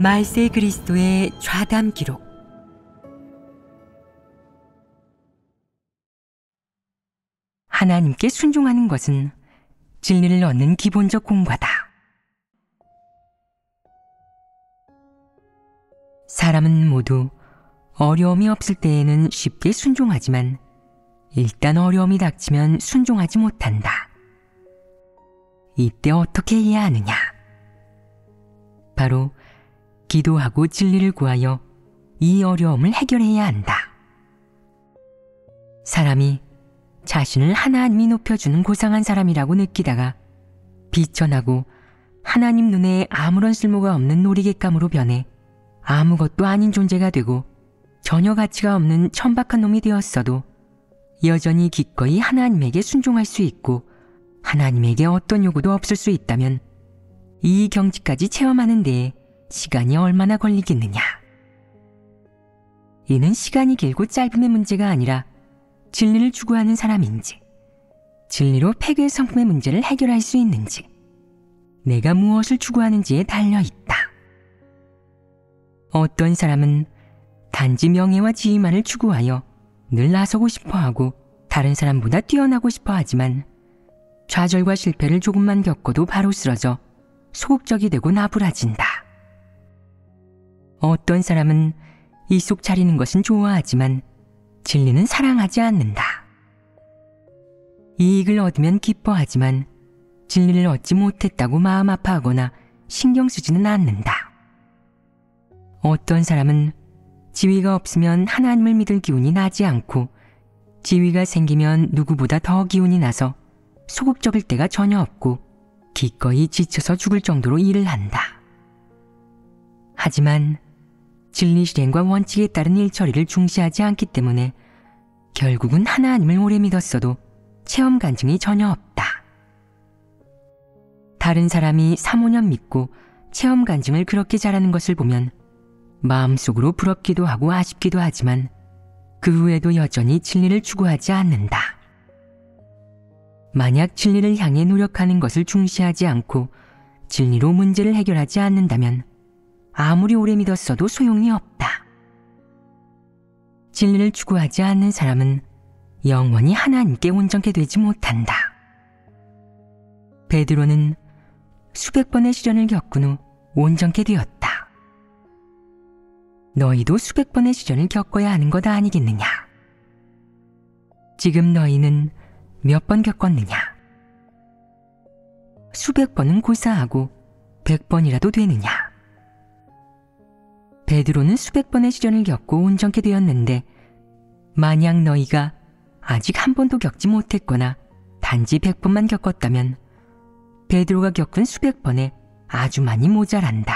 말세 그리스도의 좌담 기록. 하나님께 순종하는 것은 진리를 얻는 기본적 공과다. 사람은 모두 어려움이 없을 때에는 쉽게 순종하지만 일단 어려움이 닥치면 순종하지 못한다. 이때 어떻게 해야 하느냐? 바로 기도하고 진리를 구하여 이 어려움을 해결해야 한다. 사람이 자신을 하나님이 높여주는 고상한 사람이라고 느끼다가 비천하고 하나님 눈에 아무런 쓸모가 없는 놀이객감으로 변해 아무것도 아닌 존재가 되고 전혀 가치가 없는 천박한 놈이 되었어도 여전히 기꺼이 하나님에게 순종할 수 있고 하나님에게 어떤 요구도 없을 수 있다면 이 경지까지 체험하는 데에 시간이 얼마나 걸리겠느냐. 이는 시간이 길고 짧음의 문제가 아니라 진리를 추구하는 사람인지, 진리로 폐괴 성품의 문제를 해결할 수 있는지, 내가 무엇을 추구하는지에 달려있다. 어떤 사람은 단지 명예와 지위만을 추구하여 늘 나서고 싶어하고 다른 사람보다 뛰어나고 싶어하지만 좌절과 실패를 조금만 겪어도 바로 쓰러져 소극적이 되고 나불아진다. 어떤 사람은 이속 차리는 것은 좋아하지만 진리는 사랑하지 않는다. 이익을 얻으면 기뻐하지만 진리를 얻지 못했다고 마음 아파하거나 신경 쓰지는 않는다. 어떤 사람은 지위가 없으면 하나님을 믿을 기운이 나지 않고 지위가 생기면 누구보다 더 기운이 나서 소극적일 때가 전혀 없고 기꺼이 지쳐서 죽을 정도로 일을 한다. 하지만 진리 실행과 원칙에 따른 일 처리를 중시하지 않기 때문에 결국은 하나님을 오래 믿었어도 체험 간증이 전혀 없다. 다른 사람이 3, 5년 믿고 체험 간증을 그렇게 잘하는 것을 보면 마음속으로 부럽기도 하고 아쉽기도 하지만 그 후에도 여전히 진리를 추구하지 않는다. 만약 진리를 향해 노력하는 것을 중시하지 않고 진리로 문제를 해결하지 않는다면 아무리 오래 믿었어도 소용이 없다. 진리를 추구하지 않는 사람은 영원히 하나님께 온전케 되지 못한다. 베드로는 수백 번의 시련을 겪은 후 온전케 되었다. 너희도 수백 번의 시련을 겪어야 하는 것 아니겠느냐? 지금 너희는 몇 번 겪었느냐? 수백 번은 고사하고 100번이라도 되느냐? 베드로는 수백 번의 시련을 겪고 온전케 되었는데 만약 너희가 아직 한 번도 겪지 못했거나 단지 100번만 겪었다면 베드로가 겪은 수백 번에 아주 많이 모자란다.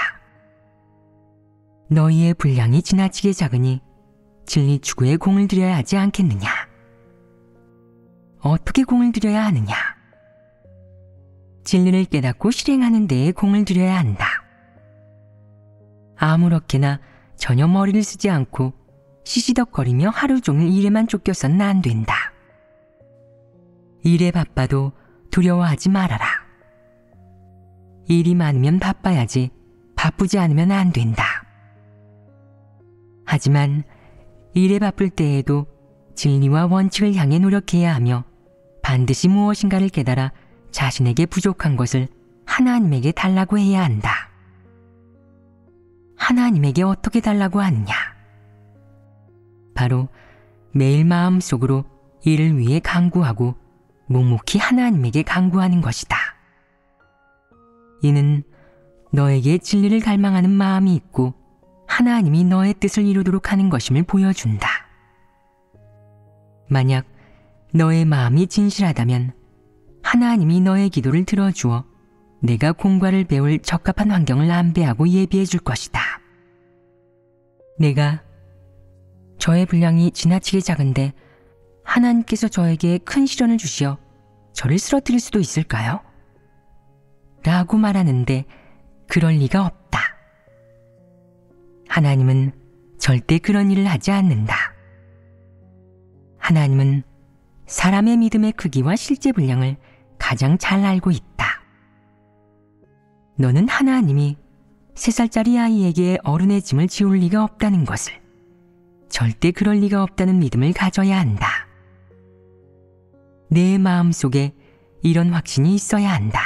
너희의 분량이 지나치게 작으니 진리 추구에 공을 들여야 하지 않겠느냐? 어떻게 공을 들여야 하느냐? 진리를 깨닫고 실행하는 데에 공을 들여야 한다. 아무렇게나 전혀 머리를 쓰지 않고 시시덕거리며 하루 종일 일에만 쫓겨서는 안 된다. 일에 바빠도 두려워하지 말아라. 일이 많으면 바빠야지 바쁘지 않으면 안 된다. 하지만 일에 바쁠 때에도 진리와 원칙을 향해 노력해야 하며 반드시 무엇인가를 깨달아 자신에게 부족한 것을 하나님에게 달라고 해야 한다. 하나님에게 어떻게 달라고 하느냐? 바로 매일 마음속으로 이를 위해 간구하고 묵묵히 하나님에게 간구하는 것이다. 이는 너에게 진리를 갈망하는 마음이 있고 하나님이 너의 뜻을 이루도록 하는 것임을 보여준다. 만약 너의 마음이 진실하다면 하나님이 너의 기도를 들어주어 내가 공과를 배울 적합한 환경을 안배하고 예비해 줄 것이다. 내가 저의 분량이 지나치게 작은데 하나님께서 저에게 큰 시련을 주시어 저를 쓰러뜨릴 수도 있을까요? 라고 말하는데 그럴 리가 없다. 하나님은 절대 그런 일을 하지 않는다. 하나님은 사람의 믿음의 크기와 실제 분량을 가장 잘 알고 있다. 너는 하나님이 3살짜리 아이에게 어른의 짐을 지울 리가 없다는 것을, 절대 그럴 리가 없다는 믿음을 가져야 한다. 내 마음속에 이런 확신이 있어야 한다.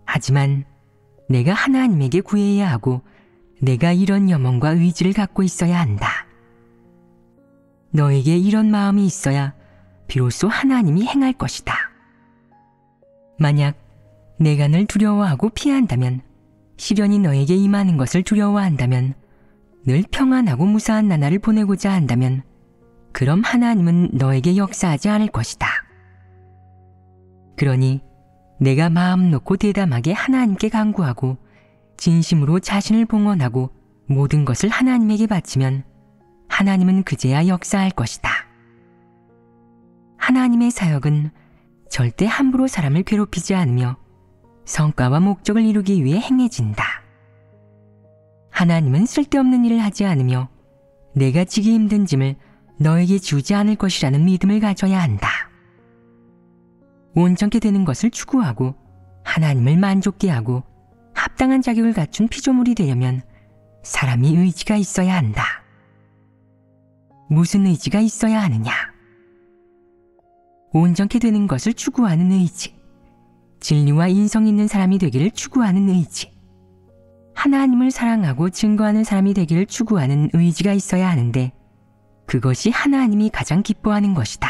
하지만 내가 하나님에게 구해야 하고 내가 이런 염원과 의지를 갖고 있어야 한다. 너에게 이런 마음이 있어야 비로소 하나님이 행할 것이다. 만약 내가 늘 두려워하고 피한다면, 시련이 너에게 임하는 것을 두려워한다면, 늘 평안하고 무사한 나날을 보내고자 한다면, 그럼 하나님은 너에게 역사하지 않을 것이다. 그러니 내가 마음 놓고 대담하게 하나님께 간구하고 진심으로 자신을 봉헌하고 모든 것을 하나님에게 바치면 하나님은 그제야 역사할 것이다. 하나님의 사역은 절대 함부로 사람을 괴롭히지 않으며 성과와 목적을 이루기 위해 행해진다. 하나님은 쓸데없는 일을 하지 않으며 내가 지기 힘든 짐을 너에게 주지 않을 것이라는 믿음을 가져야 한다. 온전케 되는 것을 추구하고 하나님을 만족케 하고 합당한 자격을 갖춘 피조물이 되려면 사람이 의지가 있어야 한다. 무슨 의지가 있어야 하느냐? 온전케 되는 것을 추구하는 의지, 진리와 인성 있는 사람이 되기를 추구하는 의지, 하나님을 사랑하고 증거하는 사람이 되기를 추구하는 의지가 있어야 하는데, 그것이 하나님이 가장 기뻐하는 것이다.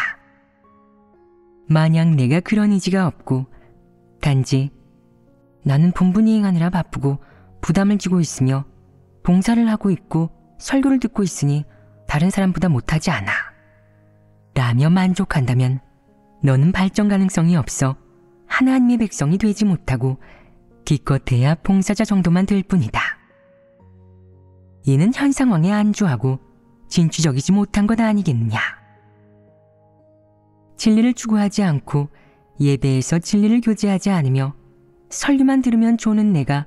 만약 내가 그런 의지가 없고 단지 나는 본분 이행하느라 바쁘고 부담을 지고 있으며 봉사를 하고 있고 설교를 듣고 있으니 다른 사람보다 못하지 않아 라며 만족한다면 너는 발전 가능성이 없어 하나님의 백성이 되지 못하고 기껏해야 봉사자 정도만 될 뿐이다. 이는 현 상황에 안주하고 진취적이지 못한 것 아니겠느냐. 진리를 추구하지 않고 예배에서 진리를 교제하지 않으며 설교만 들으면 조는 내가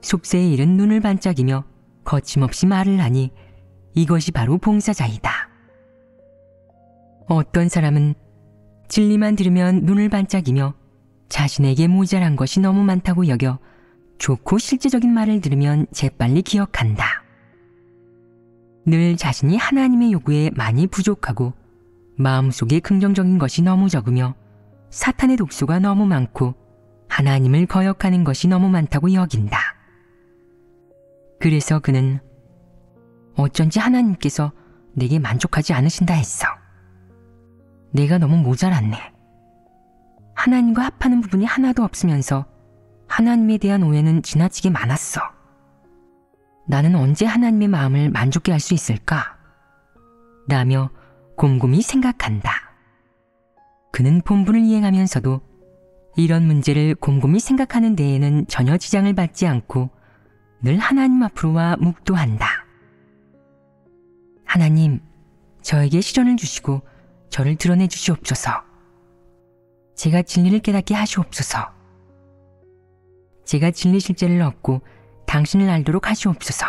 속세에 이른 눈을 반짝이며 거침없이 말을 하니 이것이 바로 봉사자이다. 어떤 사람은 진리만 들으면 눈을 반짝이며 자신에게 모자란 것이 너무 많다고 여겨 좋고 실제적인 말을 들으면 재빨리 기억한다. 늘 자신이 하나님의 요구에 많이 부족하고 마음속에 긍정적인 것이 너무 적으며 사탄의 독소가 너무 많고 하나님을 거역하는 것이 너무 많다고 여긴다. 그래서 그는 어쩐지 하나님께서 내게 만족하지 않으신다 했어. 내가 너무 모자랐네. 하나님과 합하는 부분이 하나도 없으면서 하나님에 대한 오해는 지나치게 많았어. 나는 언제 하나님의 마음을 만족케 할 수 있을까? 라며 곰곰이 생각한다. 그는 본분을 이행하면서도 이런 문제를 곰곰이 생각하는 데에는 전혀 지장을 받지 않고 늘 하나님 앞으로 와 묵도한다. 하나님, 저에게 시련을 주시고 저를 드러내 주시옵소서. 제가 진리를 깨닫게 하시옵소서. 제가 진리 실제를 얻고 당신을 알도록 하시옵소서.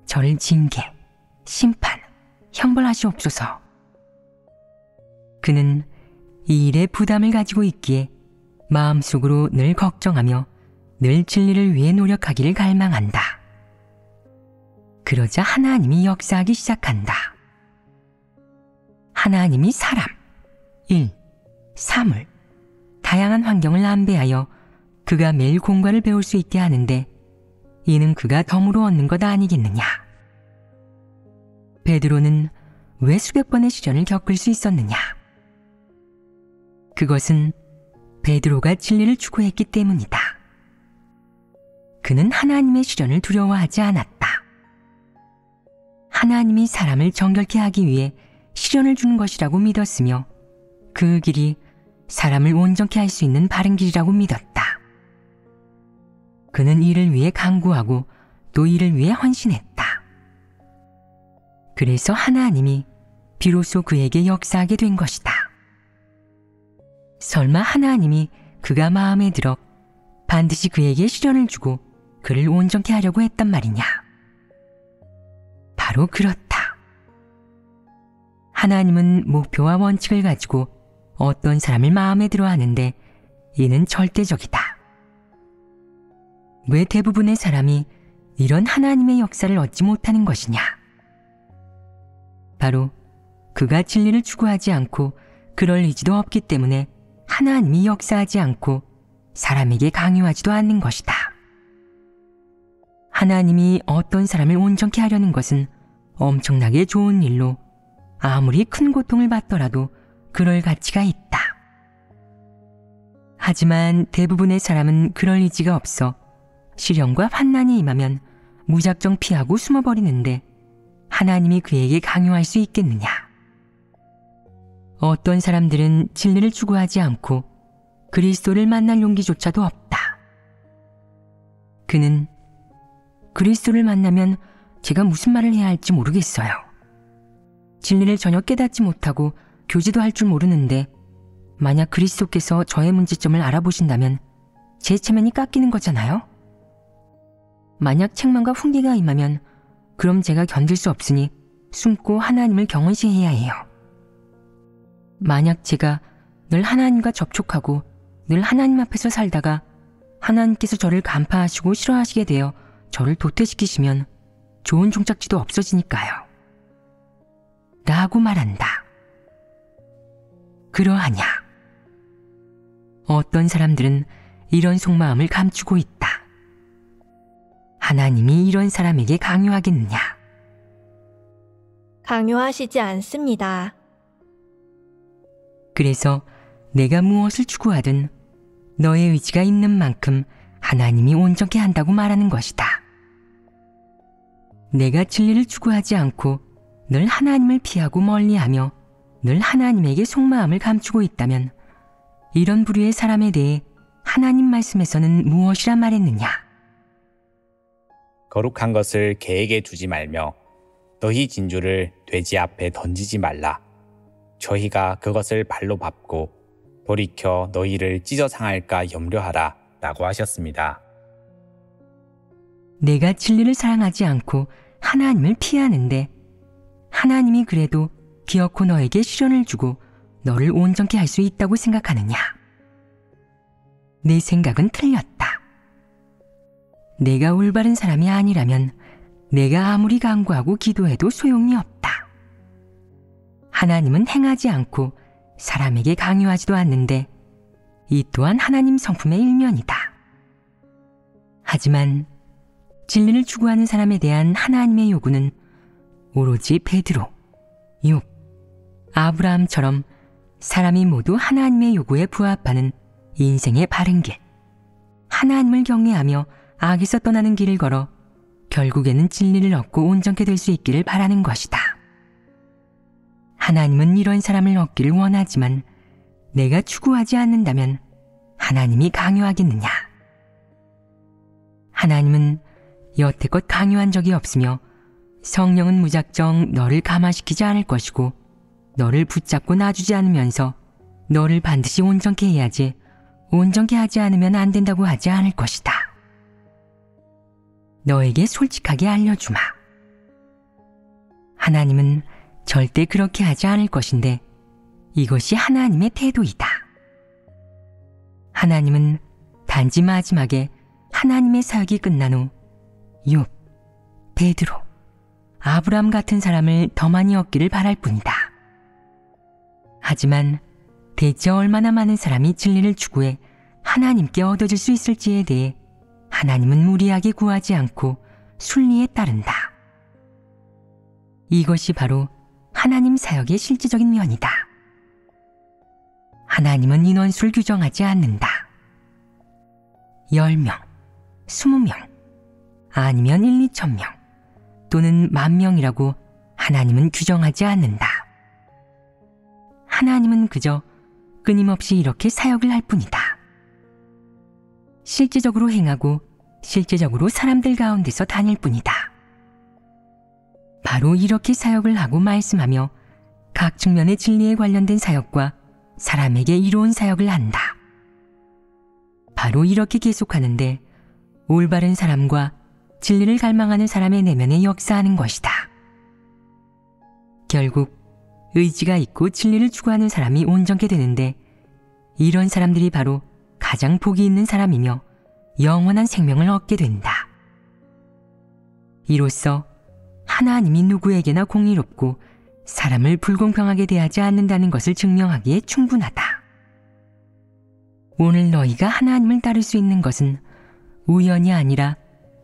저를 징계, 심판, 형벌하시옵소서. 그는 이 일에 부담을 가지고 있기에 마음속으로 늘 걱정하며 늘 진리를 위해 노력하기를 갈망한다. 그러자 하나님이 역사하기 시작한다. 하나님이 사람, 일, 사물, 다양한 환경을 안배하여 그가 매일 공과를 배울 수 있게 하는데 이는 그가 덤으로 얻는 것 아니겠느냐. 베드로는 왜 수백 번의 시련을 겪을 수 있었느냐. 그것은 베드로가 진리를 추구했기 때문이다. 그는 하나님의 시련을 두려워하지 않았다. 하나님이 사람을 정결케 하기 위해 시련을 주는 것이라고 믿었으며 그 길이 사람을 온전케 할 수 있는 바른 길이라고 믿었다. 그는 이를 위해 간구하고 또 이를 위해 헌신했다. 그래서 하나님이 비로소 그에게 역사하게 된 것이다. 설마 하나님이 그가 마음에 들어 반드시 그에게 시련을 주고 그를 온전케 하려고 했단 말이냐? 바로 그렇다. 하나님은 목표와 원칙을 가지고 어떤 사람을 마음에 들어 하는데 이는 절대적이다. 왜 대부분의 사람이 이런 하나님의 역사를 얻지 못하는 것이냐? 바로 그가 진리를 추구하지 않고 그럴 의지도 없기 때문에 하나님이 역사하지 않고 사람에게 강요하지도 않는 것이다. 하나님이 어떤 사람을 온전케 하려는 것은 엄청나게 좋은 일로 아무리 큰 고통을 받더라도 그럴 가치가 있다. 하지만 대부분의 사람은 그럴 의지가 없어 시련과 환난이 임하면 무작정 피하고 숨어버리는데 하나님이 그에게 강요할 수 있겠느냐? 어떤 사람들은 진리를 추구하지 않고 그리스도를 만날 용기조차도 없다. 그는 그리스도를 만나면 제가 무슨 말을 해야 할지 모르겠어요. 진리를 전혀 깨닫지 못하고 교제도 할 줄 모르는데 만약 그리스도께서 저의 문제점을 알아보신다면 제 체면이 깎이는 거잖아요. 만약 책망과 훈계가 임하면 그럼 제가 견딜 수 없으니 숨고 하나님을 경원시해야 해요. 만약 제가 늘 하나님과 접촉하고 늘 하나님 앞에서 살다가 하나님께서 저를 간파하시고 싫어하시게 되어 저를 도태시키시면 좋은 종착지도 없어지니까요. 라고 말한다. 그러하냐? 어떤 사람들은 이런 속마음을 감추고 있다. 하나님이 이런 사람에게 강요하겠느냐? 강요하시지 않습니다. 그래서 내가 무엇을 추구하든 너의 의지가 있는 만큼 하나님이 온전케 한다고 말하는 것이다. 내가 진리를 추구하지 않고 늘 하나님을 피하고 멀리하며 늘 하나님에게 속마음을 감추고 있다면 이런 부류의 사람에 대해 하나님 말씀에서는 무엇이라 말했느냐? 거룩한 것을 개에게 주지 말며 너희 진주를 돼지 앞에 던지지 말라. 저희가 그것을 발로 밟고 돌이켜 너희를 찢어 상할까 염려하라 라고 하셨습니다. 내가 진리를 사랑하지 않고 하나님을 피하는데 하나님이 그래도 기어코 너에게 시련을 주고 너를 온전케 할 수 있다고 생각하느냐? 내 생각은 틀렸다. 내가 올바른 사람이 아니라면 내가 아무리 간구하고 기도해도 소용이 없다. 하나님은 행하지 않고 사람에게 강요하지도 않는데 이 또한 하나님 성품의 일면이다. 하지만 진리를 추구하는 사람에 대한 하나님의 요구는 오로지 베드로, 욥, 아브라함처럼 사람이 모두 하나님의 요구에 부합하는 인생의 바른 길, 하나님을 경외하며 악에서 떠나는 길을 걸어 결국에는 진리를 얻고 온전케 될 수 있기를 바라는 것이다. 하나님은 이런 사람을 얻기를 원하지만 내가 추구하지 않는다면 하나님이 강요하겠느냐? 하나님은 여태껏 강요한 적이 없으며 성령은 무작정 너를 감화시키지 않을 것이고 너를 붙잡고 놔주지 않으면서 너를 반드시 온전케 해야지 온전케 하지 않으면 안 된다고 하지 않을 것이다. 너에게 솔직하게 알려주마. 하나님은 절대 그렇게 하지 않을 것인데 이것이 하나님의 태도이다. 하나님은 단지 마지막에 하나님의 사역이 끝난 후 욥, 베드로, 아브람 같은 사람을 더 많이 얻기를 바랄 뿐이다. 하지만 대체 얼마나 많은 사람이 진리를 추구해 하나님께 얻어질 수 있을지에 대해 하나님은 무리하게 구하지 않고 순리에 따른다. 이것이 바로 하나님 사역의 실질적인 면이다. 하나님은 인원수를 규정하지 않는다. 10명, 20명, 아니면 1, 2천명 또는 10,000명이라고 하나님은 규정하지 않는다. 하나님은 그저 끊임없이 이렇게 사역을 할 뿐이다. 실제적으로 행하고 실제적으로 사람들 가운데서 다닐 뿐이다. 바로 이렇게 사역을 하고 말씀하며 각 측면의 진리에 관련된 사역과 사람에게 이로운 사역을 한다. 바로 이렇게 계속하는데 올바른 사람과 진리를 갈망하는 사람의 내면에 역사하는 것이다. 결국 의지가 있고 진리를 추구하는 사람이 온전케 되는데 이런 사람들이 바로 가장 복이 있는 사람이며 영원한 생명을 얻게 된다. 이로써 하나님이 누구에게나 공의롭고 사람을 불공평하게 대하지 않는다는 것을 증명하기에 충분하다. 오늘 너희가 하나님을 따를 수 있는 것은 우연이 아니라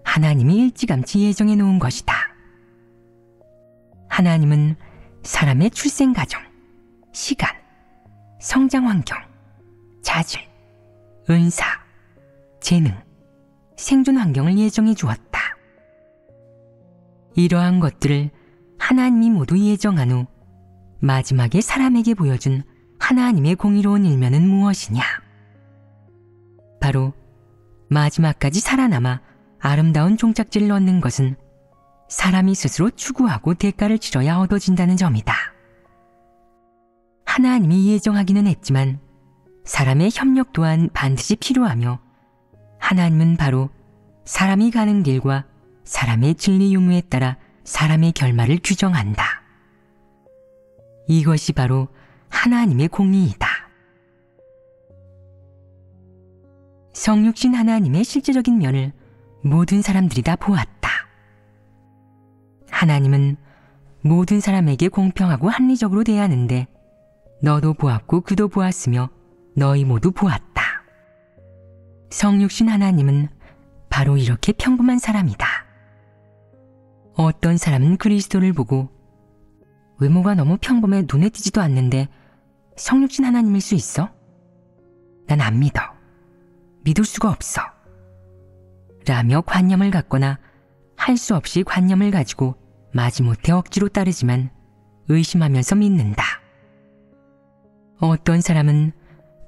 하나님이 일찌감치 예정해 놓은 것이다. 하나님은 사람의 출생 과정, 시간, 성장 환경, 자질, 은사, 재능, 생존 환경을 예정해 주었다. 이러한 것들을 하나님이 모두 예정한 후 마지막에 사람에게 보여준 하나님의 공의로운 일면은 무엇이냐? 바로 마지막까지 살아남아 아름다운 종착지를 얻는 것은 사람이 스스로 추구하고 대가를 치러야 얻어진다는 점이다. 하나님이 예정하기는 했지만 사람의 협력 또한 반드시 필요하며 하나님은 바로 사람이 가는 길과 사람의 진리 유무에 따라 사람의 결말을 규정한다. 이것이 바로 하나님의 공의이다. 성육신 하나님의 실제적인 면을 모든 사람들이 다 보았다. 하나님은 모든 사람에게 공평하고 합리적으로 대하는데 너도 보았고 그도 보았으며 너희 모두 보았다. 성육신 하나님은 바로 이렇게 평범한 사람이다. 어떤 사람은 그리스도를 보고 외모가 너무 평범해 눈에 띄지도 않는데 성육신 하나님일 수 있어? 난 안 믿어. 믿을 수가 없어. 라며 관념을 갖거나 할 수 없이 관념을 가지고 마지못해 억지로 따르지만 의심하면서 믿는다. 어떤 사람은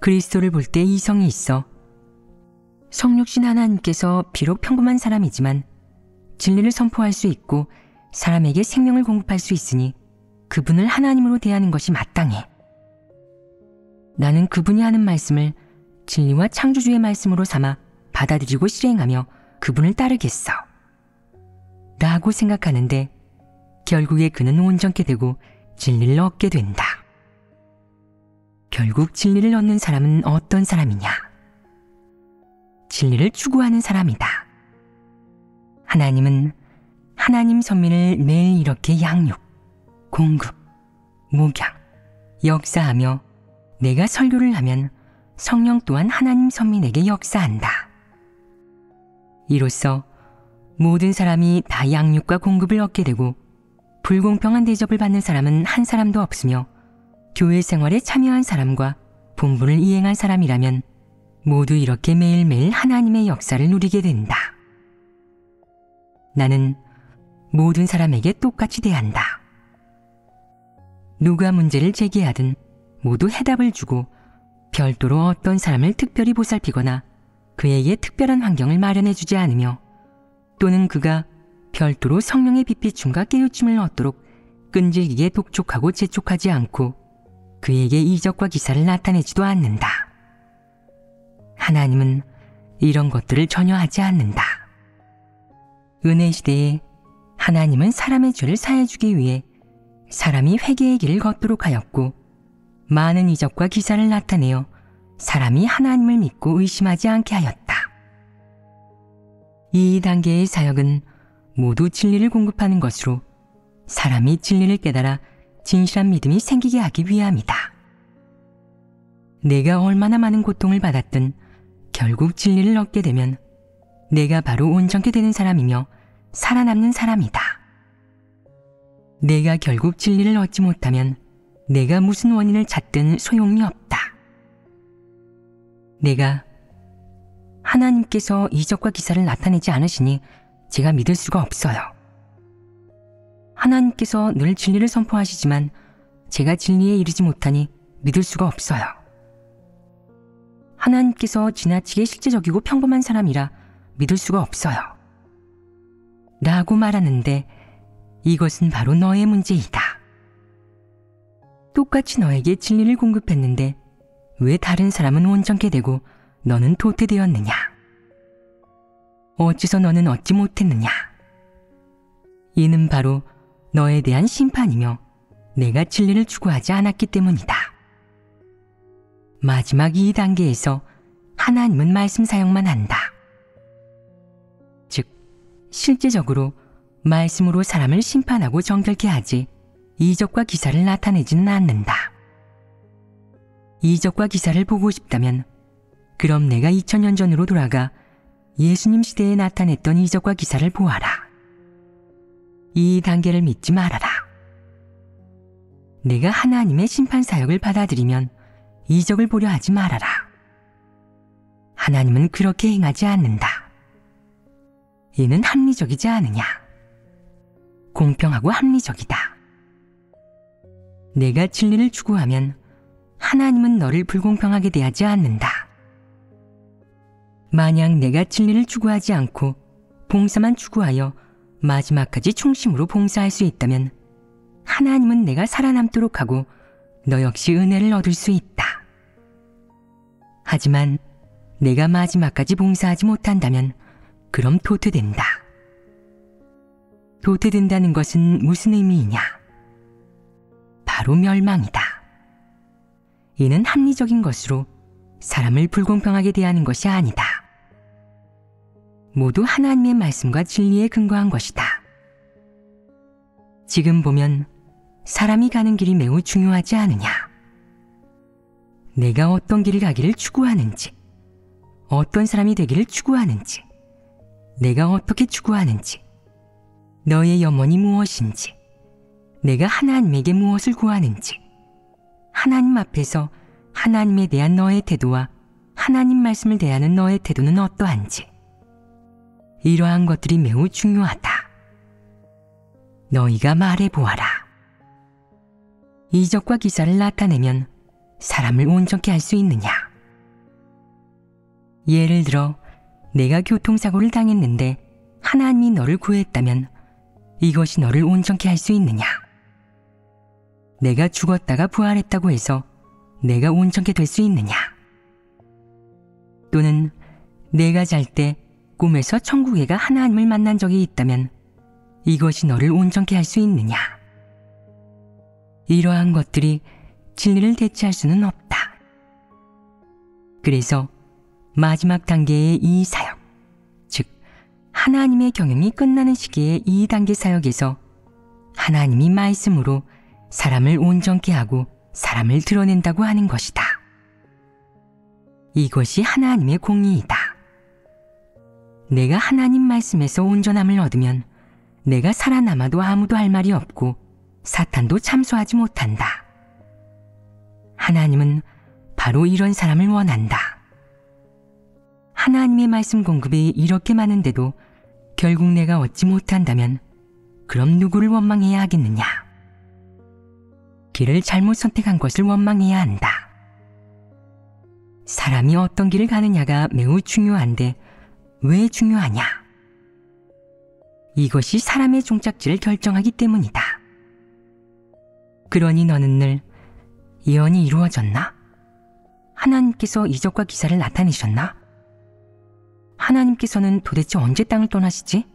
그리스도를 볼 때 이성이 있어 성육신 하나님께서 비록 평범한 사람이지만 진리를 선포할 수 있고 사람에게 생명을 공급할 수 있으니 그분을 하나님으로 대하는 것이 마땅해. 나는 그분이 하는 말씀을 진리와 창조주의 말씀으로 삼아 받아들이고 실행하며 그분을 따르겠어. 라고 생각하는데 결국에 그는 온전케 되고 진리를 얻게 된다. 결국 진리를 얻는 사람은 어떤 사람이냐? 진리를 추구하는 사람이다. 하나님은 하나님 선민을 매일 이렇게 양육, 공급, 목양, 역사하며 내가 설교를 하면 성령 또한 하나님 선민에게 역사한다. 이로써 모든 사람이 다 양육과 공급을 얻게 되고 불공평한 대접을 받는 사람은 한 사람도 없으며 교회 생활에 참여한 사람과 본분을 이행한 사람이라면 모두 이렇게 매일매일 하나님의 역사를 누리게 된다. 나는 모든 사람에게 똑같이 대한다. 누가 문제를 제기하든 모두 해답을 주고 별도로 어떤 사람을 특별히 보살피거나 그에게 특별한 환경을 마련해 주지 않으며 또는 그가 별도로 성령의 빛비춤과 깨우침을 얻도록 끈질기게 독촉하고 재촉하지 않고 그에게 이적과 기사를 나타내지도 않는다. 하나님은 이런 것들을 전혀 하지 않는다. 은혜 시대에 하나님은 사람의 죄를 사해주기 위해 사람이 회개의 길을 걷도록 하였고 많은 이적과 기사를 나타내어 사람이 하나님을 믿고 의심하지 않게 하였다. 이 단계의 사역은 모두 진리를 공급하는 것으로 사람이 진리를 깨달아 진실한 믿음이 생기게 하기 위함이다. 내가 얼마나 많은 고통을 받았든 결국 진리를 얻게 되면 내가 바로 온전케 되는 사람이며 살아남는 사람이다. 내가 결국 진리를 얻지 못하면 내가 무슨 원인을 찾든 소용이 없다. 내가 하나님께서 이적과 기사를 나타내지 않으시니 제가 믿을 수가 없어요. 하나님께서 늘 진리를 선포하시지만 제가 진리에 이르지 못하니 믿을 수가 없어요. 하나님께서 지나치게 실제적이고 평범한 사람이라 믿을 수가 없어요. 라고 말하는데 이것은 바로 너의 문제이다. 똑같이 너에게 진리를 공급했는데 왜 다른 사람은 온전케 되고 너는 도태되었느냐? 어째서 너는 얻지 못했느냐? 이는 바로 너에 대한 심판이며 내가 진리를 추구하지 않았기 때문이다. 마지막 이 단계에서 하나님은 말씀 사역만 한다. 실제적으로 말씀으로 사람을 심판하고 정결케 하지 이적과 기사를 나타내지는 않는다. 이적과 기사를 보고 싶다면 그럼 내가 2000년 전으로 돌아가 예수님 시대에 나타냈던 이적과 기사를 보아라. 이 단계를 믿지 말아라. 내가 하나님의 심판 사역을 받아들이면 이적을 보려 하지 말아라. 하나님은 그렇게 행하지 않는다. 이는 합리적이지 않으냐? 공평하고 합리적이다. 내가 진리를 추구하면 하나님은 너를 불공평하게 대하지 않는다. 만약 내가 진리를 추구하지 않고 봉사만 추구하여 마지막까지 충심으로 봉사할 수 있다면 하나님은 내가 살아남도록 하고 너 역시 은혜를 얻을 수 있다. 하지만 내가 마지막까지 봉사하지 못한다면 그럼 도태된다. 도태된다는 것은 무슨 의미이냐? 바로 멸망이다. 이는 합리적인 것으로 사람을 불공평하게 대하는 것이 아니다. 모두 하나님의 말씀과 진리에 근거한 것이다. 지금 보면 사람이 가는 길이 매우 중요하지 않으냐? 내가 어떤 길을 가기를 추구하는지, 어떤 사람이 되기를 추구하는지, 내가 어떻게 추구하는지, 너의 염원이 무엇인지, 내가 하나님에게 무엇을 구하는지, 하나님 앞에서 하나님에 대한 너의 태도와 하나님 말씀을 대하는 너의 태도는 어떠한지, 이러한 것들이 매우 중요하다. 너희가 말해보아라. 이적과 기사를 나타내면 사람을 온전케 할 수 있느냐? 예를 들어 내가 교통사고를 당했는데 하나님이 너를 구했다면 이것이 너를 온전케 할 수 있느냐? 내가 죽었다가 부활했다고 해서 내가 온전케 될 수 있느냐? 또는 내가 잘 때 꿈에서 천국에 가 하나님을 만난 적이 있다면 이것이 너를 온전케 할 수 있느냐? 이러한 것들이 진리를 대체할 수는 없다. 그래서 마지막 단계의 이 사역, 즉 하나님의 경영이 끝나는 시기의 이 단계 사역에서 하나님이 말씀으로 사람을 온전케 하고 사람을 드러낸다고 하는 것이다. 이것이 하나님의 공의이다. 내가 하나님 말씀에서 온전함을 얻으면 내가 살아남아도 아무도 할 말이 없고 사탄도 참소하지 못한다. 하나님은 바로 이런 사람을 원한다. 하나님의 말씀 공급이 이렇게 많은데도 결국 내가 얻지 못한다면 그럼 누구를 원망해야 하겠느냐? 길을 잘못 선택한 것을 원망해야 한다. 사람이 어떤 길을 가느냐가 매우 중요한데 왜 중요하냐? 이것이 사람의 종착지를 결정하기 때문이다. 그러니 너는 늘 예언이 이루어졌나? 하나님께서 이적과 기사를 나타내셨나? 하나님께서는 도대체 언제 땅을 떠나시지?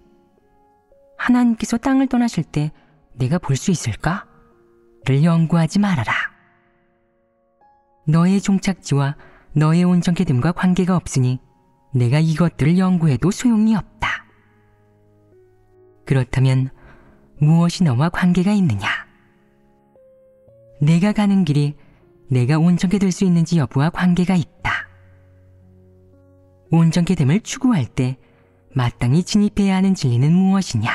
하나님께서 땅을 떠나실 때 내가 볼 수 있을까? 를 연구하지 말아라. 너의 종착지와 너의 온전케 됨과 관계가 없으니 내가 이것들을 연구해도 소용이 없다. 그렇다면 무엇이 너와 관계가 있느냐? 내가 가는 길이 내가 온전케 될 수 있는지 여부와 관계가 있다. 온전케 됨을 추구할 때 마땅히 진입해야 하는 진리는 무엇이냐?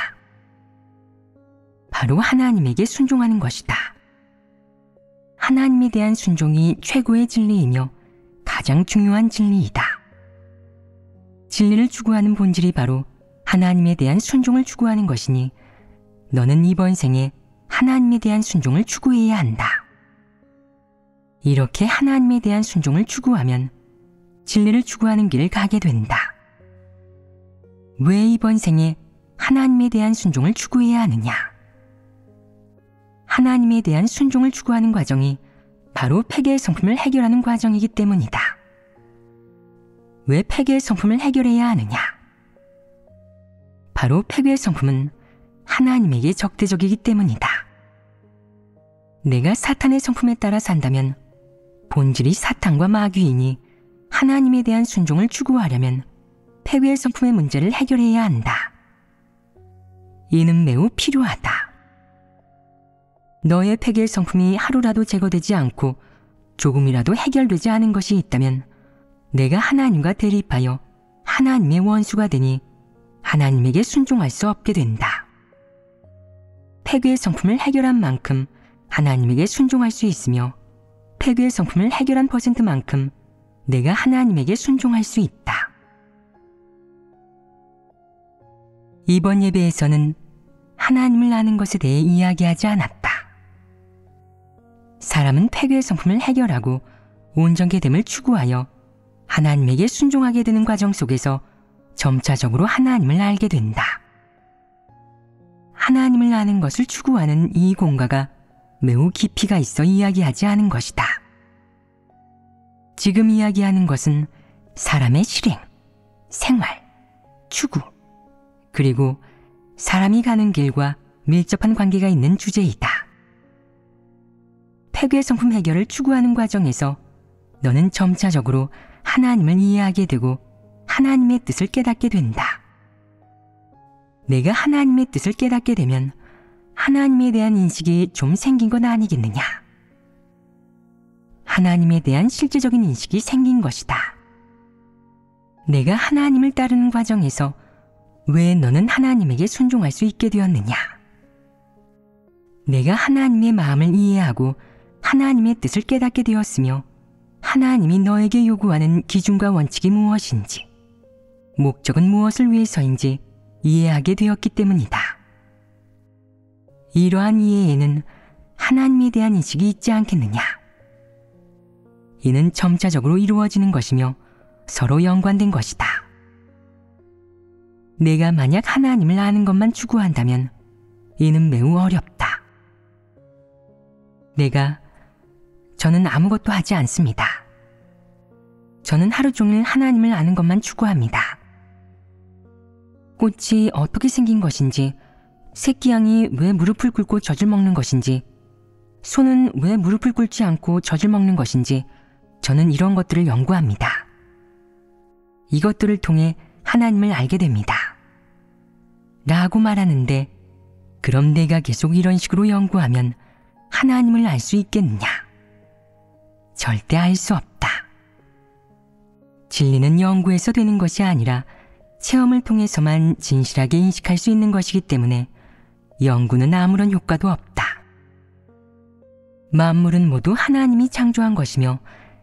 바로 하나님에게 순종하는 것이다. 하나님에 대한 순종이 최고의 진리이며 가장 중요한 진리이다. 진리를 추구하는 본질이 바로 하나님에 대한 순종을 추구하는 것이니 너는 이번 생에 하나님에 대한 순종을 추구해야 한다. 이렇게 하나님에 대한 순종을 추구하면 진리를 추구하는 길을 가게 된다. 왜 이번 생에 하나님에 대한 순종을 추구해야 하느냐? 하나님에 대한 순종을 추구하는 과정이 바로 폐괴의 성품을 해결하는 과정이기 때문이다. 왜 폐괴의 성품을 해결해야 하느냐? 바로 폐괴의 성품은 하나님에게 적대적이기 때문이다. 내가 사탄의 성품에 따라 산다면 본질이 사탄과 마귀이니 하나님에 대한 순종을 추구하려면 폐괴의 성품의 문제를 해결해야 한다. 이는 매우 필요하다. 너의 폐괴 성품이 하루라도 제거되지 않고 조금이라도 해결되지 않은 것이 있다면 내가 하나님과 대립하여 하나님의 원수가 되니 하나님에게 순종할 수 없게 된다. 폐괴 성품을 해결한 만큼 하나님에게 순종할 수 있으며 폐괴 성품을 해결한 퍼센트만큼 내가 하나님에게 순종할 수 있다. 이번 예배에서는 하나님을 아는 것에 대해 이야기하지 않았다. 사람은 폐괴 성품을 해결하고 온전케 됨을 추구하여 하나님에게 순종하게 되는 과정 속에서 점차적으로 하나님을 알게 된다. 하나님을 아는 것을 추구하는 이 공과가 매우 깊이가 있어 이야기하지 않은 것이다. 지금 이야기하는 것은 사람의 실행, 생활, 추구, 그리고 사람이 가는 길과 밀접한 관계가 있는 주제이다. 폐괴 성품 해결을 추구하는 과정에서 너는 점차적으로 하나님을 이해하게 되고 하나님의 뜻을 깨닫게 된다. 내가 하나님의 뜻을 깨닫게 되면 하나님에 대한 인식이 좀 생긴 건 아니겠느냐? 하나님에 대한 실제적인 인식이 생긴 것이다. 내가 하나님을 따르는 과정에서 왜 너는 하나님에게 순종할 수 있게 되었느냐? 내가 하나님의 마음을 이해하고 하나님의 뜻을 깨닫게 되었으며 하나님이 너에게 요구하는 기준과 원칙이 무엇인지, 목적은 무엇을 위해서인지 이해하게 되었기 때문이다. 이러한 이해에는 하나님에 대한 인식이 있지 않겠느냐? 이는 점차적으로 이루어지는 것이며 서로 연관된 것이다. 내가 만약 하나님을 아는 것만 추구한다면 이는 매우 어렵다. 저는 아무것도 하지 않습니다. 저는 하루 종일 하나님을 아는 것만 추구합니다. 꽃이 어떻게 생긴 것인지, 새끼양이 왜 무릎을 꿇고 젖을 먹는 것인지, 소는 왜 무릎을 꿇지 않고 젖을 먹는 것인지 저는 이런 것들을 연구합니다. 이것들을 통해 하나님을 알게 됩니다. 라고 말하는데, 그럼 내가 계속 이런 식으로 연구하면 하나님을 알 수 있겠느냐? 절대 알 수 없다. 진리는 연구에서 되는 것이 아니라 체험을 통해서만 진실하게 인식할 수 있는 것이기 때문에 연구는 아무런 효과도 없다. 만물은 모두 하나님이 창조한 것이며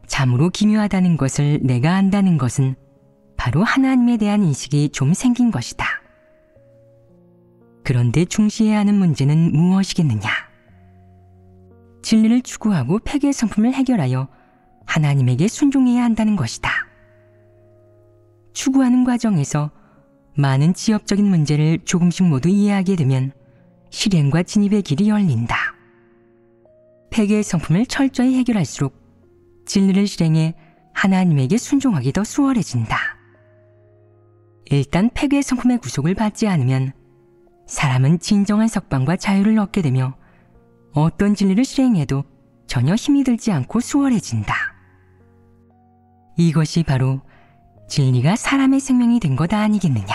참으로 기묘하다는 것을 내가 안다는 것은 바로 하나님에 대한 인식이 좀 생긴 것이다. 그런데 중시해야 하는 문제는 무엇이겠느냐? 진리를 추구하고 폐괴 성품을 해결하여 하나님에게 순종해야 한다는 것이다. 추구하는 과정에서 많은 지엽적인 문제를 조금씩 모두 이해하게 되면 실행과 진입의 길이 열린다. 폐괴 성품을 철저히 해결할수록 진리를 실행해 하나님에게 순종하기 더 수월해진다. 일단 폐괴 성품의 구속을 받지 않으면 사람은 진정한 석방과 자유를 얻게 되며 어떤 진리를 실행해도 전혀 힘이 들지 않고 수월해진다. 이것이 바로 진리가 사람의 생명이 된 것 아니겠느냐?